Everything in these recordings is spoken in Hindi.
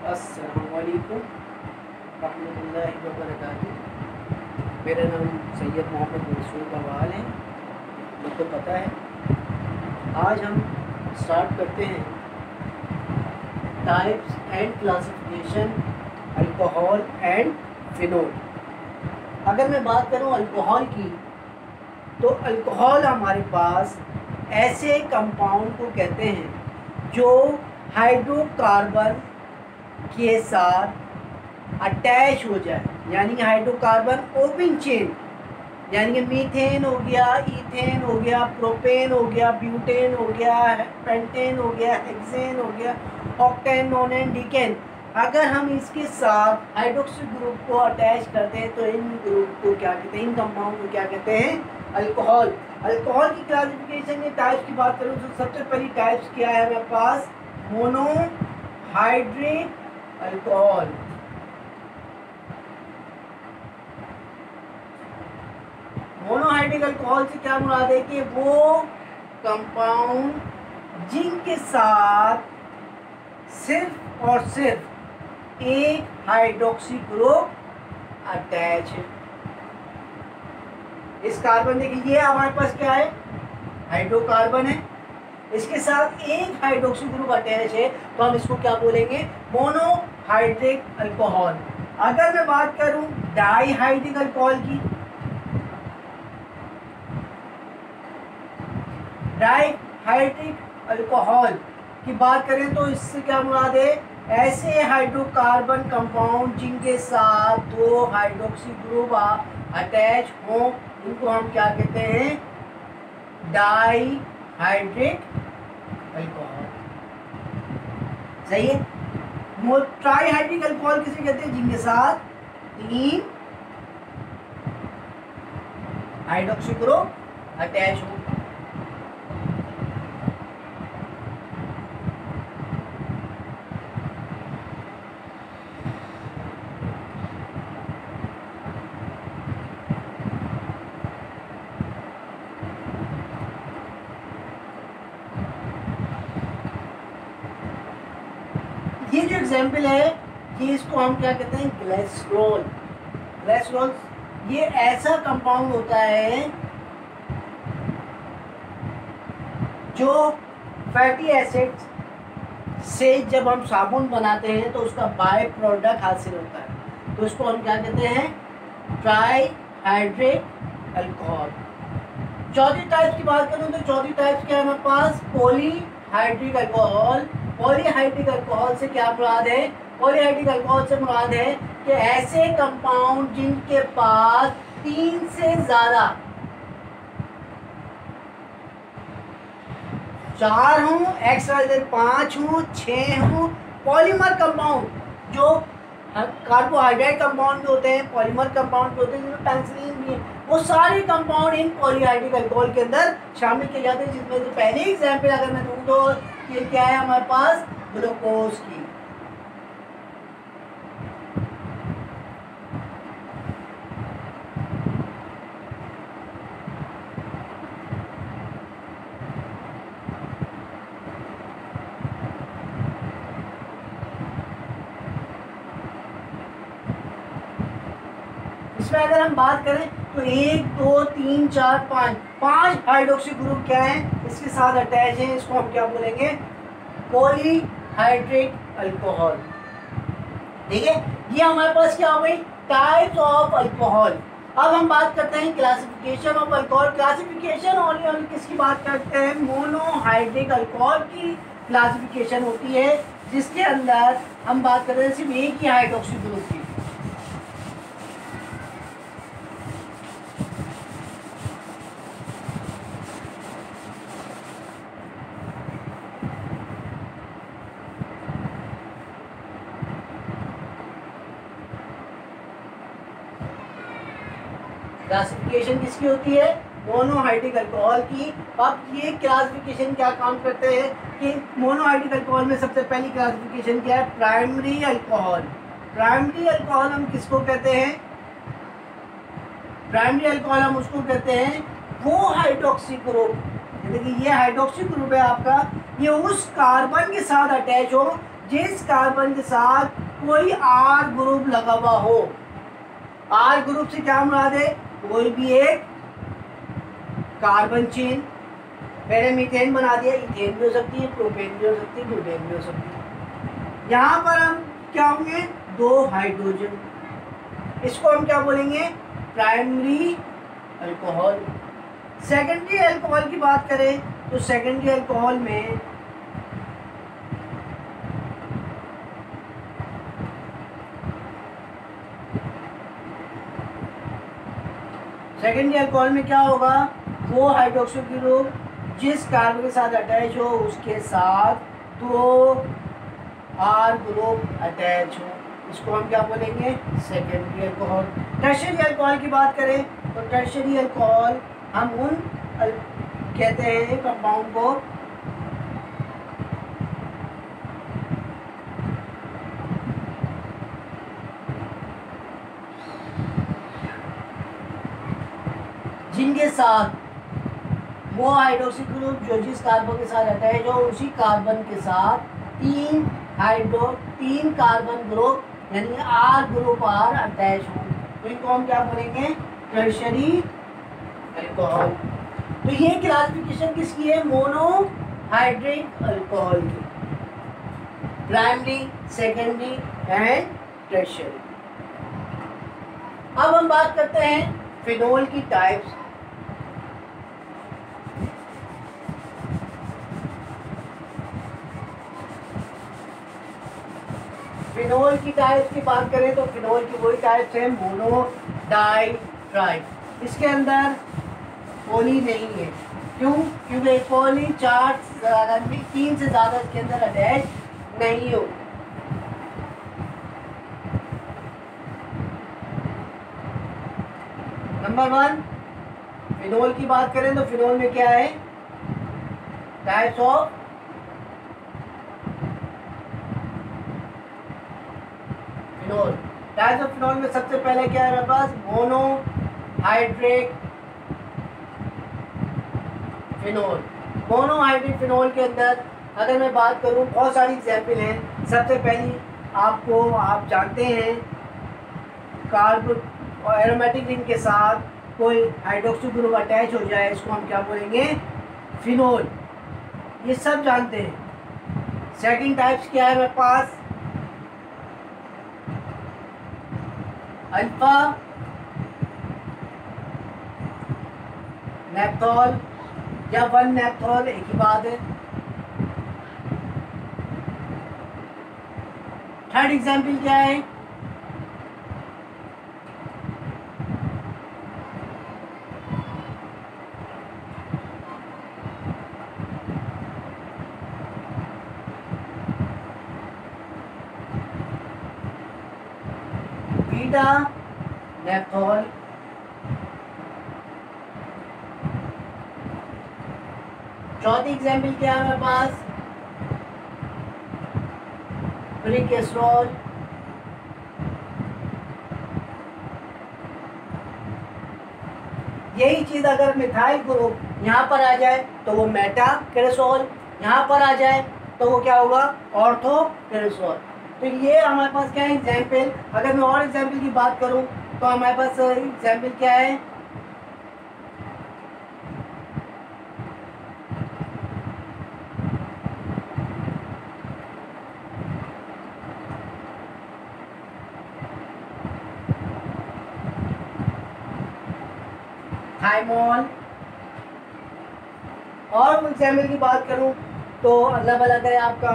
अस्सलामुअलैकुम रहमतुल्लाहि व बरकातुहू। मेरा नाम सैयद मोहम्मद मंसूर बवाल है, मुझको पता है। आज हम स्टार्ट करते हैं types and classification alcohol and phenol. अगर मैं बात करूं अल्कोहल की, तो अल्कोहल हमारे पास ऐसे कंपाउंड को कहते हैं जो हाइड्रोकार्बन के साथ अटैच हो जाए, यानी हाइड्रोकार्बन ओपन चेन, यानी कि मीथेन हो गया, ईथेन हो गया, प्रोपेन हो गया, ब्यूटेन हो गया, पेंटेन हो गया, हेक्सेन हो गया, ऑक्टेन, नोनेन, डिकेन। अगर हम इसके साथ हाइड्रोक्सी ग्रुप को अटैच करते हैं तो इन ग्रुप को क्या कहते हैं, इन कंपाउंड को क्या कहते हैं, अल्कोहल। अल्कोहल की क्लासिफिकेशन में टाइप्स की बात करूँ तो सबसे पहली टाइप्स क्या है हमारे पास, मोनोहाइड्रिक अल्कोहल। मोनोहाइड्रिक अल्कोहल से क्या मुराद है कि वो कंपाउंड जिनके साथ सिर्फ और सिर्फ एक हाइड्रोक्सी ग्रुप अटैच है। इस कार्बन देखिए, ये हमारे पास क्या है, हाइड्रोकार्बन है, इसके साथ एक हाइड्रोक्सी ग्रुप अटैच है, तो हम इसको क्या बोलेंगे, मोनोहाइड्रिक अल्कोहल। अगर मैं बात करूं डाईहाइड्रिक अल्कोहल की, डाईहाइड्रिक अल्कोहल की बात करें तो इससे क्या मुराद है, ऐसे हाइड्रोकार्बन कंपाउंड जिनके साथ दो हाइड्रोक्सी ग्रुप अटैच हो, इनको हम क्या कहते हैं, डाईहाइड्रिक अल्कोहल। सही है। ट्राईहाइड्रिक अल्कोहल किसे कहते हैं, जिनके साथ तीन हाइड्रोक्सी ग्रुप अटैच हो। ये जो एग्जाम्पल है, ये इसको हम क्या कहते हैं, ग्लिसरॉल। ग्लिसरॉल ये ऐसा कंपाउंड होता है जो फैटी एसिड्स से जब हम साबुन बनाते हैं तो उसका बाय प्रोडक्ट हासिल होता है, तो उसको हम क्या कहते हैं, ट्राईहाइड्रिक अल्कोहल। चौथी टाइप की बात करूं तो चौथी टाइप क्या है हमारे पास, पॉलीहाइड्रिक अल्कोहल। पॉलीहाइड्रिक अल्कोहल से क्या मुराद है, पॉलीहाइड्रिक अल्कोहल से मुराद है कि ऐसे कंपाउंड जिनके पास तीन से ज्यादा, चार हूँ, एक्स्ट्रा पांच हूँ, छह हूँ, पॉलीमर कंपाउंड जो कार्बोहाइड्रेट कंपाउंड भी होते हैं, पॉलीमर कंपाउंड भी होते हैं, जिसमें पेनिसिलिन भी है, वो सारे कंपाउंड इन पॉलीहाइड्रिक अल्कोहल के अंदर शामिल किए जाते हैं। जिसमें से पहले एग्जाम्पल अगर मैं दूँ तो ये क्या है हमारे पास, ग्लूकोज की। इसमें अगर हम बात करें तो एक, दो, तीन, चार, पांच हाइड्रोक्सी ग्रुप क्या है, इसके साथ अटैच है, इसको हम क्या बोलेंगे, पॉलीहाइड्रिक अल्कोहल। ठीक है, ये हमारे पास क्या हो गई, टाइप्स ऑफ अल्कोहल। अब हम बात करते हैं classification of alcohol. Classification only किसकी बात करते हैं, मोनोहाइड्रिक अल्कोहल की क्लासिफिकेशन होती है, जिसके अंदर हम बात करते हैं सिर्फ एक ही हाइड्रोक्सी ग्रुप की। क्लासिफिकेशन किसकी होती है, मोनोहाइड्रिक अल्कोहल की। अब ये क्लासिफिकेशन क्या काम करते हैं कि मोनोहाइड्रिक अल्कोहल में सबसे पहली क्लासिफिकेशन क्या है, प्राइमरी अल्कोहल। प्राइमरी अल्कोहल हम किसको कहते हैं, प्राइमरी अल्कोहल हम उसको कहते हैं वो हाइड्रोक्सी ग्रुप, देखिए ये हाइड्रोक्सी ग्रुप है आपका, ये उस कार्बन के साथ अटैच हो जिस कार्बन के साथ कोई आर ग्रुप लगा हुआ हो। आर ग्रुप से क्या मुराद है? कोई भी एक कार्बन चेन। मैंने मीथेन बना दिया, इथेन भी हो सकती है, प्रोपेन भी हो सकती है, ब्यूटेन भी हो सकती है। यहाँ पर हम क्या होंगे? 2 हाइड्रोजन। इसको हम क्या बोलेंगे? Primary alcohol. सेकेंडरी अल्कोहल की बात करें तो सेकेंडरी अल्कोहल में क्या होगा? वो हाइड्रोक्सिल ग्रुप जिस कार्बन के साथ अटैच हो उसके साथ 2 आर ग्रुप अटैच हो, इसको हम क्या बोलेंगे? Secondary alcohol. टर्शियरी अल्कोहल की बात करें तो टर्शियरी अल्कोहल हम उन कहते हैं कंपाउंड को जिनके साथ वो हाइड्रोक्सिल ग्रुप जो जिस कार्बन के साथ अटैच हो उसी कार्बन के साथ 3 कार्बन ग्रुप यानी आर ग्रुप आर अटैच हो, तो इनको हम क्या बोलेंगे? Tertiary alcohol. तो ये क्लासिफिकेशन किसकी है? मोनोहाइड्रिक अल्कोहल की। Primary, secondary and tertiary. अब हम बात करते हैं फिनोल की टाइप्स। फिनोल की टाइप्स की बात करें तो फिनोल की वही टाइप्स है मोनो, डाई, ट्राई। इसके अंदर पॉली नहीं है। क्यों? क्योंकि पॉली 4 से ज़्यादा 3 से ज़्यादा इसके अंदर अटैच नहीं हो। नंबर 1 फिनोल की बात करें तो फिनोल में क्या है? Types of phenol. Types of phenol में सबसे पहले क्या है हमारे पास? Monohydric phenol. मोनोहाइड्रिक फिनोल के अंदर अगर मैं बात करूं बहुत सारी एग्जाम्पल हैं। सबसे पहली आप जानते हैं कार्बन और एरोमेटिक रिंग के साथ कोई हाइड्रोक्सिल ग्रुप अटैच हो जाए, इसको हम क्या बोलेंगे? फिनोल। ये सब जानते हैं। सेकंड टाइप्स क्या है मेरे पास? अल्फा नेप्थॉल या 1 नेप्थॉल, एक ही बात है। थर्ड एग्जाम्पल क्या है? बीटा नेप्थॉल। चौथी एग्जाम्पल क्या है हमारे पास? प्रीकेस्ट्रॉल। यही चीज अगर मिथाइल ग्रुप यहाँ पर आ जाए तो वो मेटा केरेसोल, यहाँ पर आ जाए तो वो क्या होगा? ऑर्थो केरेसोल। तो ये हमारे पास क्या है? एग्जाम्पल। अगर मैं और एग्जाम्पल की बात करूं तो हमारे पास एग्जाम्पल क्या है? थाइमोल। और एग्जाम्पल की बात करूं तो अल्लाह भला करे आपका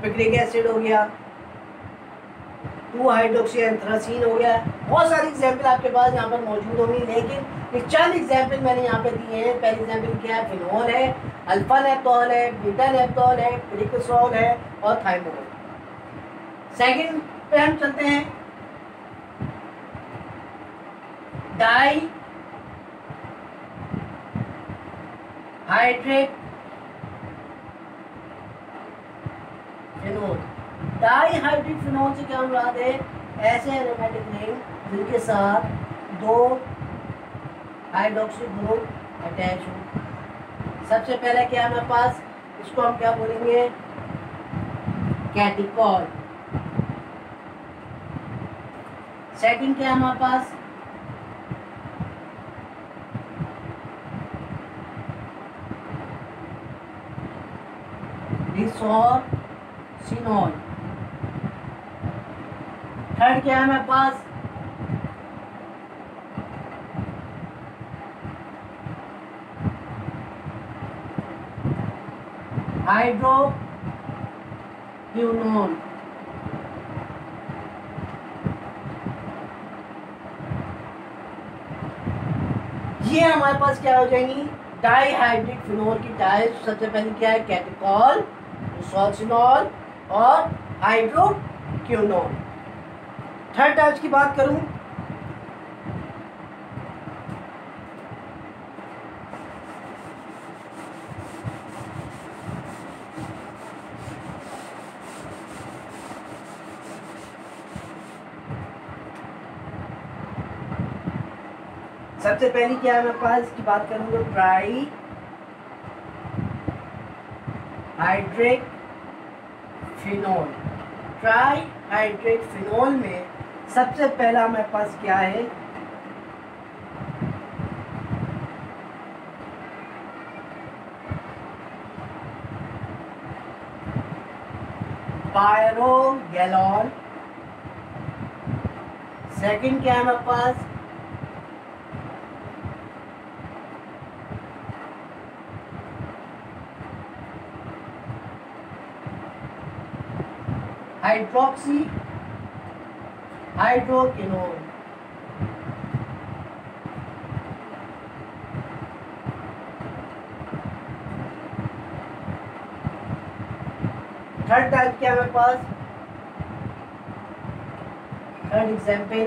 पिक्रिक एसिड हो गया, 2 हाइड्रोक्सी एंथ्रासीन हो गया। बहुत सारी एग्जाम्पल आपके पास यहाँ पर मौजूद होंगी, लेकिन ये चंद एग्जाम्पल मैंने यहाँ पे दिए हैं। पहली एग्जाम्पल क्या है? फिनोल है, अल्फा नेप्थॉल है, बीटा नेप्थॉल है, प्रीकेस्ट्रॉल है और थाइमोल। सेकंड पे हम चलते हैं। Dihydric phenol. Dihydric phenol से क्या मुराद है? ऐसे एरोमेटिक रिंग जिनके साथ 2 हाइड्रोक्सिल ग्रुप अटैच हो। सबसे पहले क्या है हमारे पास? इसको हम क्या बोलेंगे? कैटिकॉल। सेकंड क्या है हमारे पास, रिसोर्सिनॉल। थर्ड क्या है हमारे पास, हाइड्रोक्विनोन। ये हमारे पास क्या हो जाएंगी, डाईहाइड्रिक फिनोल की टाइप। सबसे पहले क्या है, कैटिकॉल, रिसोर्सिनॉल और हाइड्रोक्विनोन। थर्ड टाइप्स की बात करूं, सबसे पहली क्या है मेरे पास की बात करूंगा, try hydric phenol. Try hydric phenol में सबसे पहला मेरे पास क्या है, पायरोगैलॉन। सेकंड क्या है मेरे पास, हाइड्रोक्सी हाइड्रोक्विनोन। थर्ड टाइप क्या है मेरे पास, थर्ड एग्जाम्पल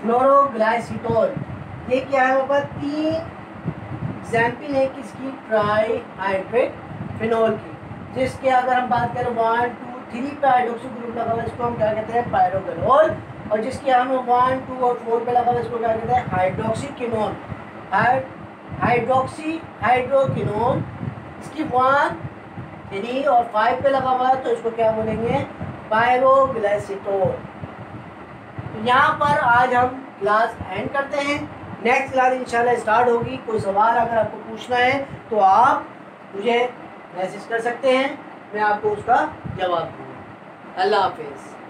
फ्लोरोग्लाइसिटोल। ये क्या है हमारे पास, तीन एग्जाम्पल है किसकी, ट्राई हाइड्रिक फिनोल की, जिसके अगर हम बात करें 1 2 3 पे हाइड्रोक्सी ग्रुप लगा हुआ है, इसको हम क्या कहते हैं, पायरोगैनोल। और जिसके हम 1 2 और 4 पे लगा हुआ है, इसको क्या कहते हैं, हाइड्रोक्सीक्विनोन। Hydroxy hydroquinone. इसकी 1 3 और 5 पे लगा हुआ है, तो इसको क्या बोलेंगे, पायरोग्लाइसिटोल। यहाँ पर आज हम क्लास एंड करते हैं। नेक्स्ट क्लास इंशाल्लाह स्टार्ट होगी। कोई सवाल अगर आपको पूछना है तो आप मुझे मैसेज कर सकते हैं, मैं आपको उसका जवाब दूँगा। अल्लाह हाफिज़।